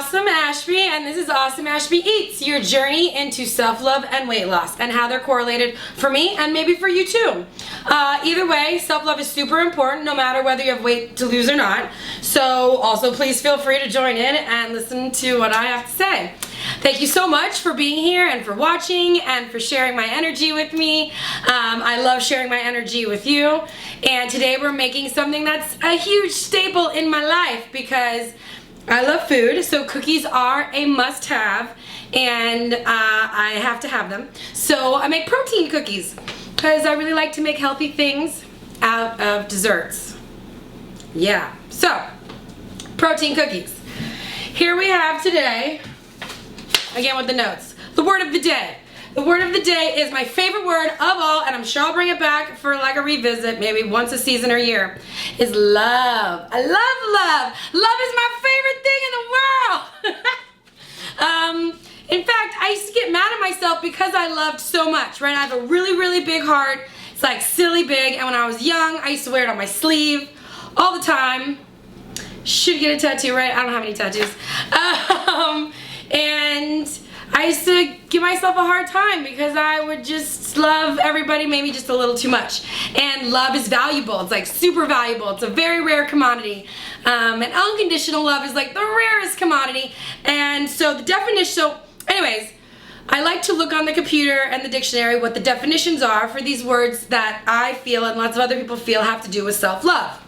Awesome Ashby, and this is Awesome Ashby Eats, your journey into self-love and weight loss, and how they're correlated for me and maybe for you too. Either way, self-love is super important no matter whether you have weight to lose or not. So also please feel free to join in and listen to what I have to say. Thank you so much for being here and for watching and for sharing my energy with me. I love sharing my energy with you. And today we're making something that's a huge staple in my life because I love food, so cookies are a must-have, and I have to have them. So I make protein cookies because I really like to make healthy things out of desserts. Yeah, so protein cookies. Here we have today, again with the notes, the word of the day. The word of the day is my favorite word of all, and I'm sure I'll bring it back for like a revisit, maybe once a season or year, is love. I love love. Love is my favorite thing in the world. In fact, I used to get mad at myself because I loved so much, right? I have a really, really big heart. It's like silly big, and when I was young, I used to wear it on my sleeve all the time. Should get a tattoo, right? I don't have any tattoos. And I used to give myself a hard time because I would just love everybody maybe just a little too much. And love is valuable. It's like super valuable. It's a very rare commodity. And unconditional love is like the rarest commodity. And so the definition, so anyways, I like to look on the computer and the dictionary what the definitions are for these words that I feel and lots of other people feel have to do with self-love.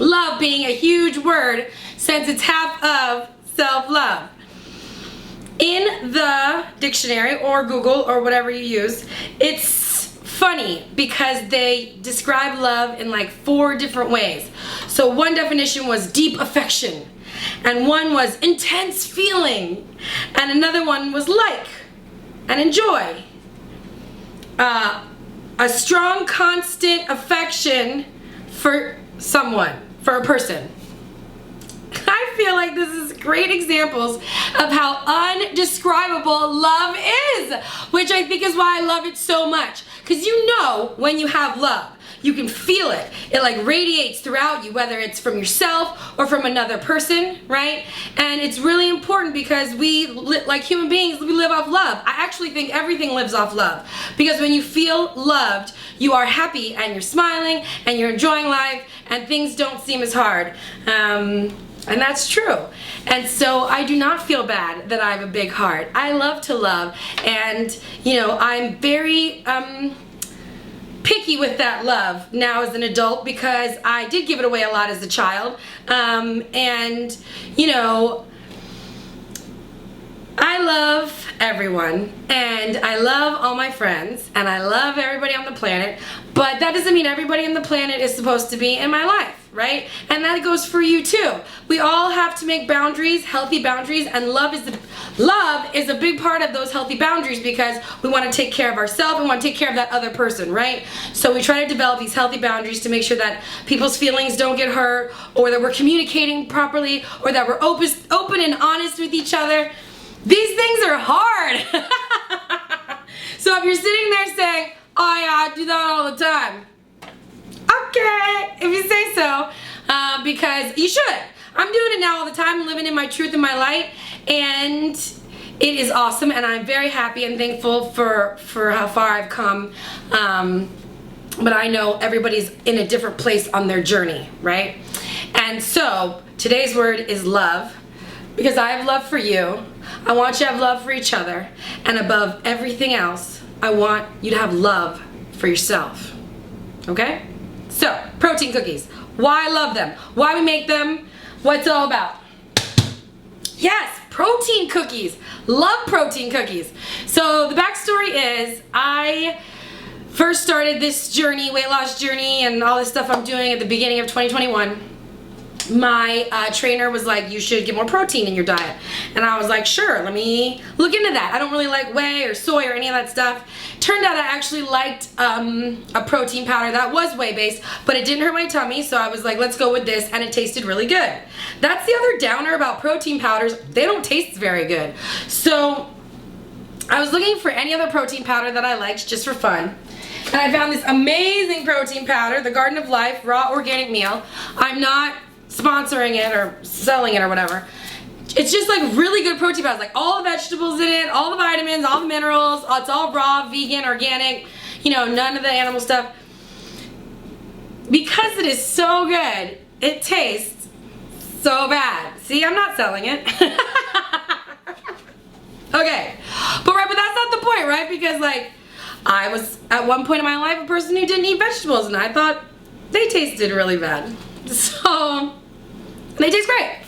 Love being a huge word since it's half of self-love. In the dictionary or Google or whatever you use, it's funny because they describe love in like 4 different ways. So one definition was deep affection, and one was intense feeling, and another one was like and enjoy. A strong, constant affection for someone, for a person. I feel like this is great examples of how undescribable love is, which I think is why I love it so much. Because you know when you have love, you can feel it. It like radiates throughout you, whether it's from yourself or from another person, right? And it's really important because we, like human beings, we live off love. I actually think everything lives off love. Because when you feel loved, you are happy and you're smiling and you're enjoying life and things don't seem as hard. And that's true. And so I do not feel bad that I have a big heart. I love to love, and you know, I'm very picky with that love now as an adult because I did give it away a lot as a child. And you know, I love everyone, and I love all my friends, and I love everybody on the planet, but that doesn't mean everybody on the planet is supposed to be in my life, right? And that goes for you too. We all have to make boundaries, healthy boundaries, and love is a big part of those healthy boundaries because we want to take care of ourselves and want to take care of that other person, right? So we try to develop these healthy boundaries to make sure that people's feelings don't get hurt, or that we're communicating properly, or that we're open and honest with each other. These things are hard. So if you're sitting there saying, oh yeah, I do that all the time. Okay, if you say so, because you should. I'm doing it now all the time, living in my truth and my light, and it is awesome, and I'm very happy and thankful for how far I've come. But I know everybody's in a different place on their journey, right? And so today's word is love, because I have love for you. I want you to have love for each other, and above everything else, I want you to have love for yourself. Okay? So, protein cookies. Why I love them. Why we make them. What's it all about. Yes, protein cookies. Love protein cookies. So, the backstory is I first started this journey, weight loss journey, and all this stuff I'm doing at the beginning of 2021. My trainer was like, you should get more protein in your diet. And I was like, sure, let me look into that. I don't really like whey or soy or any of that stuff. Turned out I actually liked a protein powder that was whey-based, but it didn't hurt my tummy, so I was like, let's go with this, and it tasted really good. That's the other downer about protein powders. They don't taste very good. So I was looking for any other protein powder that I liked just for fun. And I found this amazing protein powder, the Garden of Life Raw Organic Meal. I'm not sponsoring it or selling it or whatever. it's just like really good protein powder. Like all the vegetables in it, all the vitamins, all the minerals. It's all raw, vegan, organic, you know, none of the animal stuff. Because it is so good, it tastes so bad. See, I'm not selling it. Okay, but that's not the point, right? Because like, I was at one point in my life a person who didn't eat vegetables, and I thought they tasted really bad. So, they taste great.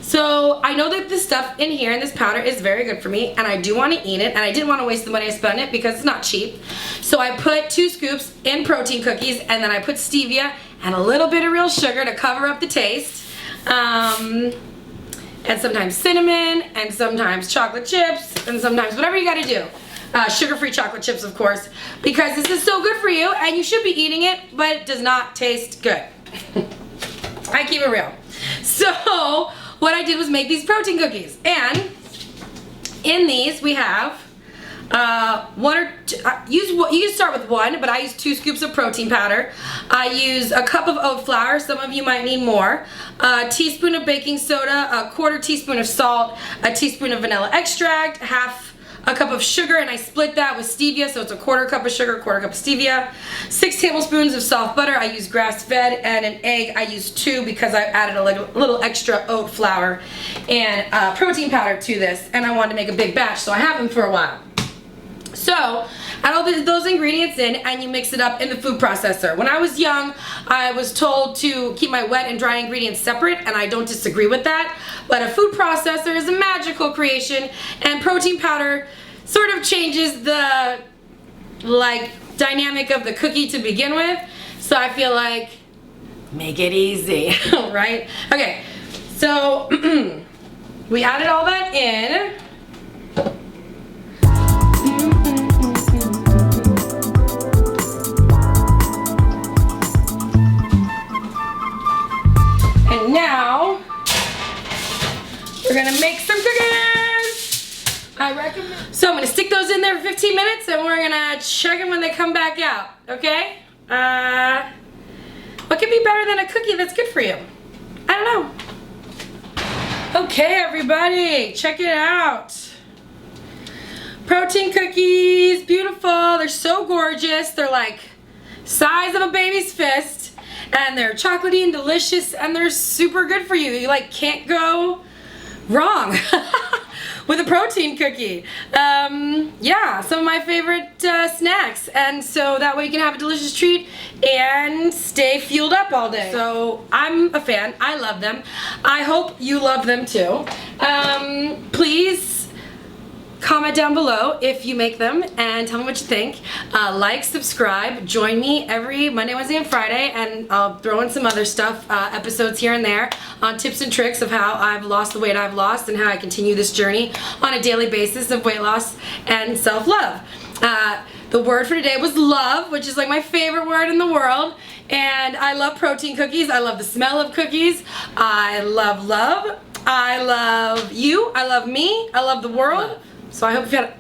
So, I know that this stuff in here, and this powder is very good for me, and I do want to eat it, and I didn't want to waste the money I spent it because it's not cheap. So, I put 2 scoops in protein cookies, and then I put stevia and a little bit of real sugar to cover up the taste. And sometimes cinnamon, and sometimes chocolate chips, and sometimes whatever you gotta do. Sugar-free chocolate chips, of course, because this is so good for you, and you should be eating it, but it does not taste good. I keep it real. So, what I did was make these protein cookies, and in these we have one or two, you can start with 1, but I use 2 scoops of protein powder. I use a cup of oat flour. Some of you might need more. A teaspoon of baking soda, a 1/4 teaspoon of salt, a teaspoon of vanilla extract, half a cup of sugar, and I split that with stevia, so it's a 1/4 cup of sugar, 1/4 cup of stevia. 6 tablespoons of soft butter. I use grass-fed, and an egg. I use 2 because I added a little extra oat flour and protein powder to this, and I wanted to make a big batch, so I have them for a while. So, add all those ingredients in, and you mix it up in the food processor. When I was young, I was told to keep my wet and dry ingredients separate, and I don't disagree with that. But a food processor is a magical creation, and protein powder sort of changes the, like, dynamic of the cookie to begin with. So I feel like, make it easy, right? Okay, so we added all that in. Now, we're gonna make some cookies. I recommend. So I'm gonna stick those in there for 15 minutes, and we're gonna check them when they come back out. Okay? What could be better than a cookie that's good for you? I don't know. Okay, everybody, check it out. Protein cookies, beautiful. They're so gorgeous. They're like size of a baby's fist. And they're chocolatey and delicious, and they're super good for you. You like can't go wrong with a protein cookie. Yeah, some of my favorite snacks, and so that way you can have a delicious treat and stay fueled up all day. So I'm a fan. I love them. I hope you love them too. Please comment down below if you make them and tell me what you think. Like, subscribe, join me every Monday, Wednesday, and Friday, and I'll throw in some other stuff, episodes here and there on tips and tricks of how I've lost the weight I've lost and how I continue this journey on a daily basis of weight loss and self-love. The word for today was love, which is like my favorite word in the world, and I love protein cookies. I love the smell of cookies. I love love. I love you. I love me. I love the world. So I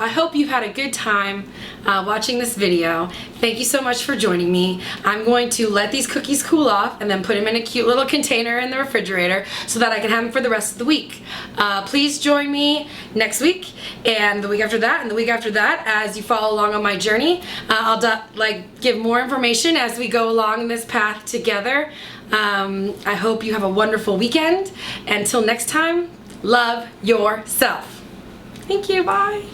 hope you've had a good time watching this video. Thank you so much for joining me. I'm going to let these cookies cool off and then put them in a cute little container in the refrigerator so that I can have them for the rest of the week. Please join me next week and the week after that and the week after that as you follow along on my journey. I'll give more information as we go along this path together. I hope you have a wonderful weekend. Until next time, love yourself. Thank you, bye.